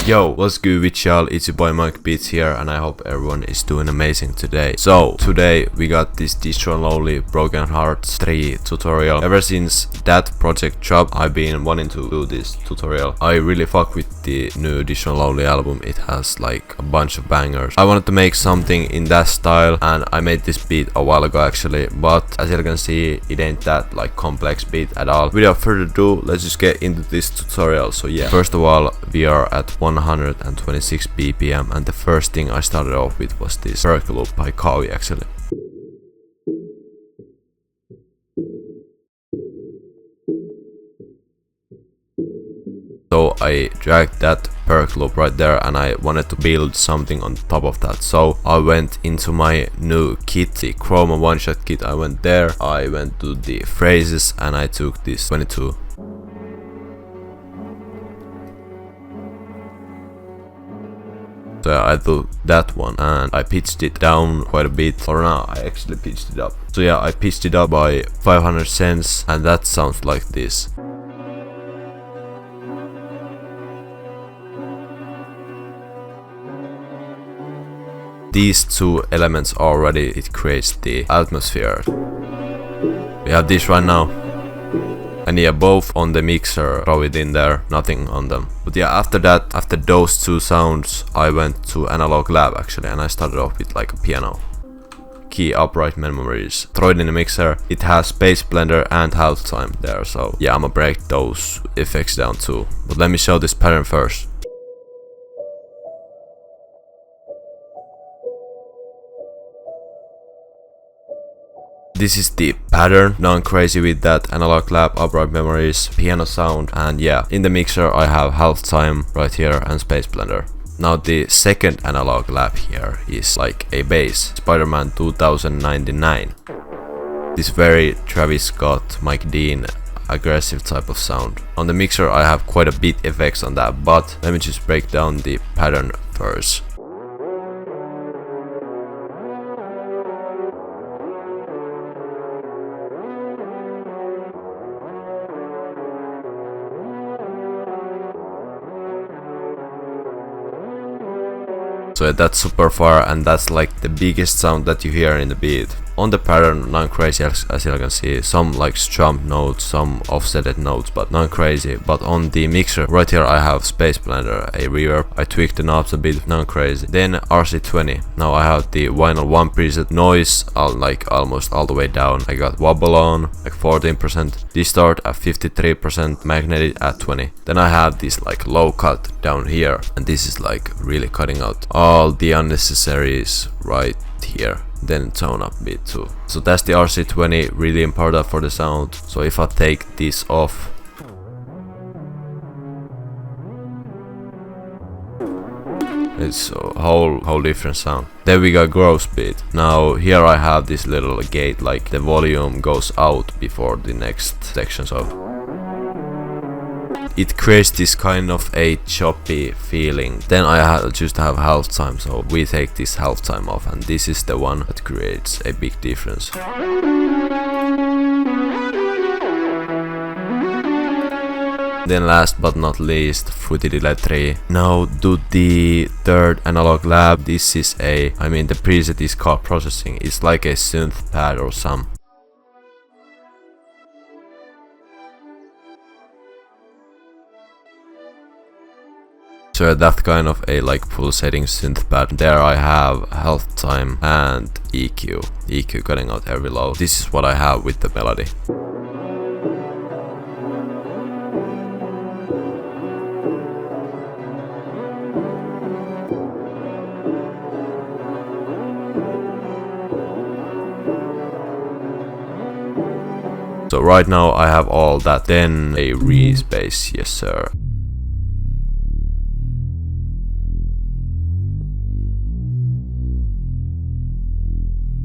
Yo, what's good with y'all? It's your boy MIKEBEATZZZ here, and I hope everyone is doing amazing today. So, today we got this Distro Lonely Broken Hearts 3 tutorial. Ever since that project dropped, I've been wanting to do this tutorial. I really fuck with the new Distro Lonely album. It has like a bunch of bangers. I wanted to make something in that style, and I made this beat a while ago actually, but as you can see, it ain't that like complex beat at all. Without further ado, let's just get into this tutorial. So yeah, first of all, we are at 126 BPM, and the first thing I started off with was this circle loop by Kawi actually. So I dragged that perk loop right there, and I wanted to build something on top of that. So I went into my new kit, the Chroma one shot kit. I went there, I went to the phrases, and I took this 22. So I took that one and I pitched it down quite a bit. For now, I actually pitched it up. So yeah, I pitched it up by 500 cents, and that sounds like this. These two elements already, it creates the atmosphere. We have this right now. And yeah, both on the mixer, throw it in there, nothing on them. But yeah, after that, after those two sounds, I went to Analog Lab actually, and I started off with like a piano. Key upright memories. Throw it in the mixer. It has Space Blender and halftime there, so yeah, I'ma break those effects down too. But let me show this pattern first. This is the pattern. Now I'm crazy with that Analog Lab, upright memories, piano sound, and yeah, in the mixer I have halftime right here and Space Blender. Now the second Analog Lab here is like a bass, Spider-Man 2099. This very Travis Scott, Mike Dean, aggressive type of sound. On the mixer I have quite a bit effects on that, but let me just break down the pattern first. So that's super far, and that's like the biggest sound that you hear in the beat. On the pattern, not crazy as you can see, some like strum notes, some offsetted notes, but not crazy. But on the mixer, right here I have Space Blender, a reverb. I tweaked the knobs a bit, not crazy. Then RC20. Now I have the Vinyl 1 preset, noise like almost all the way down. I got wobble on like 14%, distort at 53%, magnetic at 20. Then I have this like low cut down here, and this is like really cutting out all the unnecessaries right here. Then tone up a bit too. So that's the RC20, really important for the sound. So if I take this off, it's a whole different sound. Then we got gross beat. Now here I have this little gate, like the volume goes out before the next section, so it creates this kind of a choppy feeling. Then I just have halftime, so we take this halftime off, and this is the one that creates a big difference. Then last but not least, Fruity Delay 3. Now do the third Analog Lab. This is the preset is called processing. It's like a synth pad or some. So that kind of a like pulsating synth pad. There I have health time and EQ cutting out every low. This is what I have with the melody. So right now I have all that. Then a re-space, yes sir.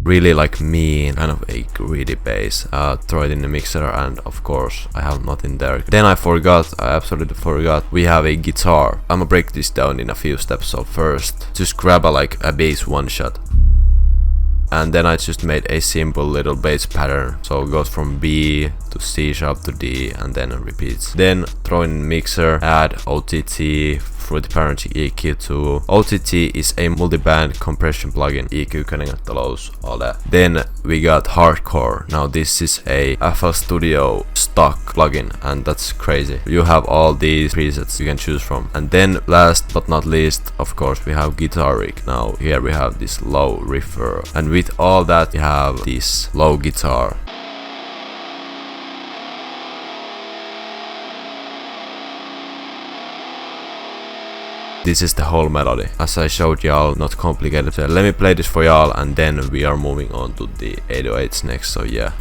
Really like mean, kind of a greedy bass. Throw it in the mixer, and of course I have nothing there. Then I absolutely forgot, we have a guitar. I'ma break this down in a few steps. So first, just grab a bass one shot. And then I just made a simple little bass pattern. So it goes from B to C sharp to D and then it repeats. Then throw in mixer, add OTT, Fruity Parent EQ2. OTT is a multi-band compression plugin, EQ cutting at the lows, all that. Then we got Hardcore. Now this is a FL Studio stock plugin, and that's crazy. You have all these presets you can choose from. And then last but not least, of course, we have Guitar Rig. Now here we have this low riffer, and with all that you have this low guitar. This is the whole melody. As I showed y'all, not complicated. So let me play this for y'all, and then we are moving on to the 808s next, so yeah.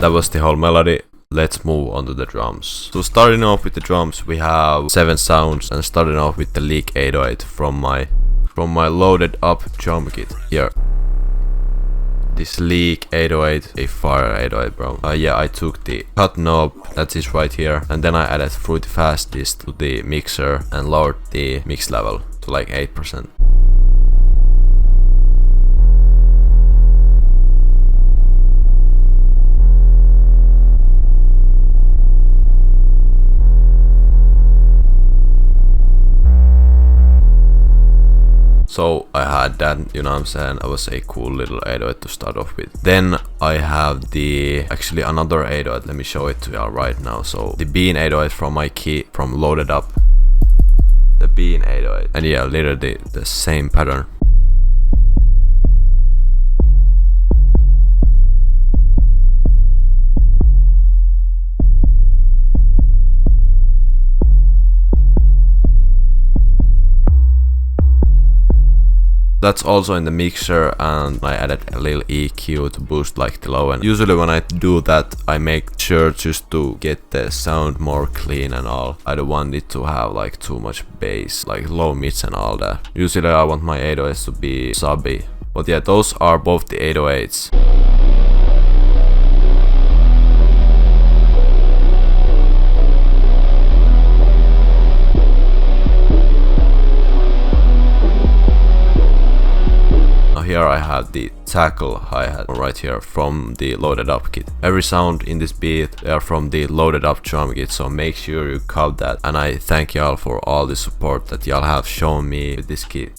That was the whole melody. Let's move on to the drums. So starting off with the drums, we have 7 sounds, and starting off with the Leak 808 from my loaded up drum kit here. This Leak 808, a fire 808, bro. Yeah, I took the cut knob that is right here, and then I added Fruity Fastest to the mixer and lowered the mix level to like 8%. So I had that, you know what I'm saying, that was a cool little 808 to start off with. Then I have the, actually another 808, let me show it to y'all right now. So the Bean 808 from my key, from Loaded Up. The Bean 808. And yeah, literally the same pattern. That's also in the mixer, and I added a little EQ to boost like the low end. Usually when I do that, I make sure just to get the sound more clean and all. I don't want it to have like too much bass, like low mids and all that. Usually I want my 808s to be subby. But yeah, those are both the 808s. Here I have the tackle hi-hat right here from the Loaded Up kit. Every sound in this beat, they are from the Loaded Up drum kit, so make sure you cop that. And I thank y'all for all the support that y'all have shown me with this kit.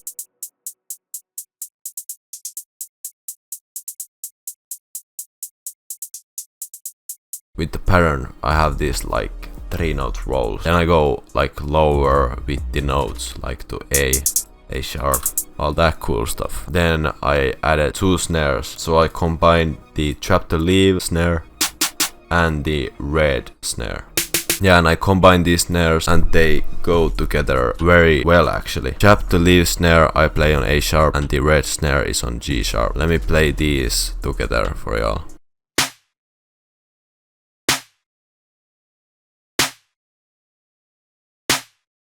With the pattern, I have this like 3-note rolls. Then I go like lower with the notes, like to A sharp, all that cool stuff. Then I added 2 snares, so I combined the Trap to Leave snare and the red snare. Yeah, and I combined these snares and they go together very well actually. Trap to Leave snare I play on A sharp and the red snare is on G sharp. Let me play these together for y'all.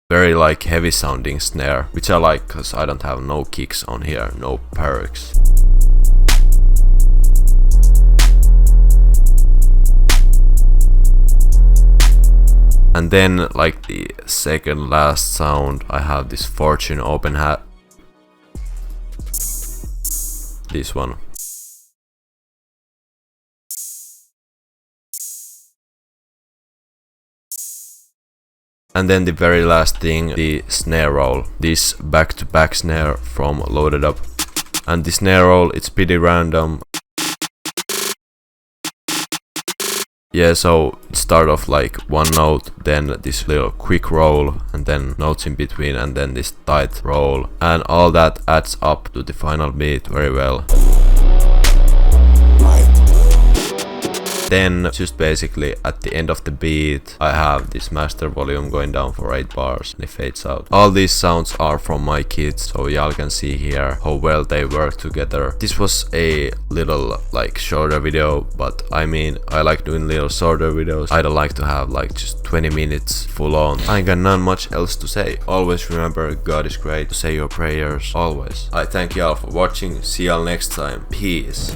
Very like heavy sounding snare, which I like cause I don't have no kicks on here, no perks. And then like the second last sound, I have this Fortune open hat. This one. And then the very last thing, the snare roll. This back-to-back snare from Loaded Up. And the snare roll, it's pretty random. Yeah, so it start off like one note, then this little quick roll, and then notes in between, and then this tight roll. And all that adds up to the final beat very well. Then just basically at the end of the beat I have this master volume going down for 8 bars and it fades out. All these sounds are from my kits, so y'all can see here how well they work together. This was a little like shorter video, but I mean I like doing little shorter videos. I don't like to have like just 20 minutes full on. I got not much else to say. Always remember God is great. Say your prayers always. I thank y'all for watching. See y'all next time. Peace.